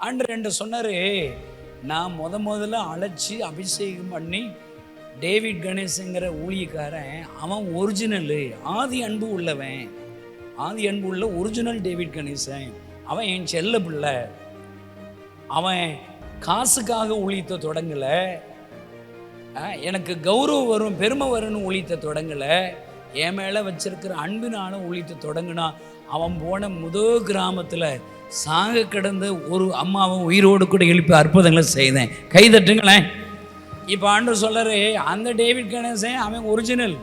ஆண்டவர் என்று சொன்னார், நான் முதல்ல அழைச்சி அபிஷேகம் பண்ணி டேவிட் கணேசங்கிற ஊழியக்காரன் அவன் ஒரிஜினலு, ஆதி அன்பு உள்ளவன், ஆதி அன்பு உள்ள ஒரிஜினல் டேவிட் கணேசன். அவன் என் செல்ல பிள்ளை. அவன் காசுக்காக ஊழியத்தை தொடங்கலை, எனக்கு கௌரவம் வரும் பெருமை வரும்னு ஊழியத்தை தொடங்கலை, என் மேலே வச்சிருக்கிற அன்பினால ஊழியத்தை தொடங்கினா. அவன் போன முதல் கிராமத்தில் சாக கிடந்த ஒரு அம்மாவை உயிரோடு கூட எழுப்பி அற்புதங்களை செய்தேன். கைதட்டுங்களேன். இப்போ ஆண்டவர் சொல்கிறாரு, அந்த டேவிட் கணேசன் அவன் ஒரிஜினல்,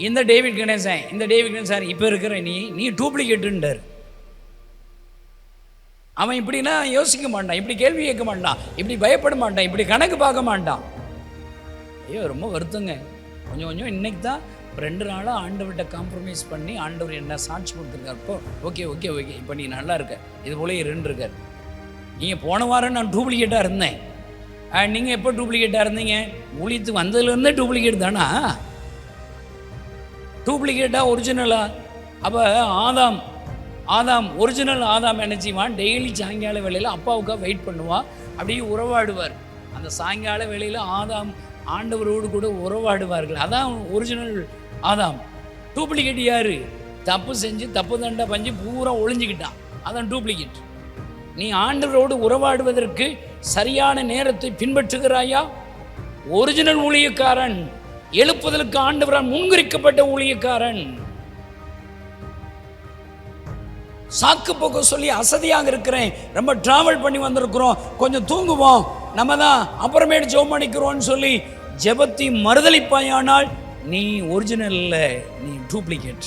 இந்த டேவிட் கணேசன் இப்போ இருக்கிற நீ டூப்ளிகேட்டுன்றார். அவன் இப்படின்னா யோசிக்க மாட்டான், இப்படி கேள்வி கேட்க மாட்டான், இப்படி பயப்பட மாட்டான், இப்படி கணக்கு பார்க்க மாட்டான். ஐயோ ரொம்ப வருத்தங்க. கொஞ்சம் இன்னைக்கு தான் 2 நாளாக ஆண்டவர்கிட்ட காம்ப்ரமைஸ் பண்ணி ஆண்டவர் என்ன சாட்சி கொடுத்துருக்கார். இப்போ ஓகே இப்போ நீ நல்லா இருக்க, இது போல இருக்கார். நீங்கள் போன வாரம் நான் டூப்ளிகேட்டாக இருந்தேன். நீங்கள் எப்போ டூப்ளிகேட்டாக இருந்தீங்க? ஊழியத்துக்கு வந்ததுலேருந்தே டூப்ளிகேட் தானா? டூப்ளிகேட்டா ஒரிஜினலா? அப்போ ஆதாம் ஒரிஜினல் ஆதாம் என்ன செய்வான்? டெய்லி சாயங்கால வேளையில் அப்பாவுக்காக வெயிட் பண்ணுவான், அப்படியே உறவாடுவார். அந்த சாயங்கால வேளையில் ஆதாம் ஆண்டவரோடு கூட உறவாடுவார்கள். அதான் ஒரிஜினல் ஆதாம். டூப்ளிகேட் யாரு? தப்பு செஞ்சு தப்பு தண்டை பஞ்சு பூரா ஒளிஞ்சுக்கிட்டான், அதான் டூப்ளிகேட். நீ ஆண்டவரோடு உறவாடுவதற்கு சரியான நேரத்தை பின்பற்றுகிறாயா? ஒரிஜினல் ஊழியக்காரன், எழுப்புதலுக்கு ஆண்டவரால் முன்குறிக்கப்பட்ட ஊழியக்காரன். சாக்கு போக்க சொல்லி அசதியாக இருக்கிறேன், ரொம்ப டிராவல் பண்ணி வந்திருக்கிறோம், கொஞ்சம் தூங்குவோம், நம்ம தான் அப்புறமேட்டு ஜெபம் பண்ணிக்கிறோம்னு சொல்லி ஜெபத்தை மறுதலிப்பாயானால் நீ ஒரிஜினல் இல்லை, நீ டூப்ளிகேட்.